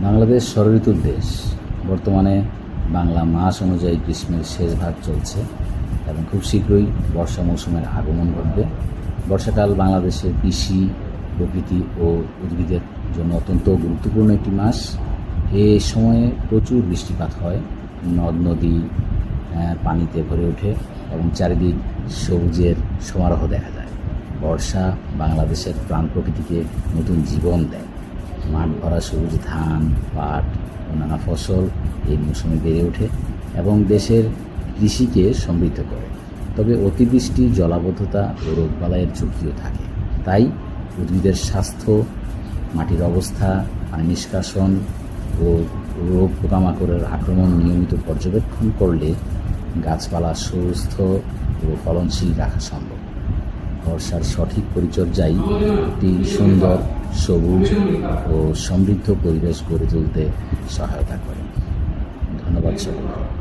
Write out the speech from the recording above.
বাংলাদেশ ষড়ঋতুর দেশ। বর্তমানে বাংলা মাস অনুযায়ী গ্রীষ্মের শেষ ভাগ চলছে এবং খুব শীঘ্রই বর্ষা মৌসুমের আগমন ঘটবে। বর্ষাকাল বাংলাদেশের কৃষি, প্রকৃতি ও উদ্ভিদের জন্য অত্যন্ত গুরুত্বপূর্ণ একটি মাস। এ সময়ে প্রচুর বৃষ্টিপাত হয়, নদ নদী পানিতে ভরে ওঠে এবং চারিদিক সবুজের সমারোহ দেখা যায়। বর্ষা বাংলাদেশের প্রাণ প্রকৃতিকে নতুন জীবন দেয়। মাঠ ভরা সবুজ ধান, পাট ও নানা ফসল এই মৌসুমে বেড়ে ওঠে এবং দেশের কৃষিকে সমৃদ্ধ করে। তবে অতিবৃষ্টি, জলাবদ্ধতা ও রোগবালাইয়ের ঝুঁকিও থাকে। তাই উদ্ভিদের স্বাস্থ্য, মাটির অবস্থা, পানি নিষ্কাশন ও রোগ পোকামাকড়ের আক্রমণ নিয়মিত পর্যবেক্ষণ করলে গাছপালা সুস্থ ও ফলনশীল রাখা সম্ভব। বর্ষার সঠিক পরিচর্যাই একটি সুন্দর, সবুজ ও সমৃদ্ধ পরিবেশ গড়ে তুলতে সহায়তা করে। ধন্যবাদ সকলকে।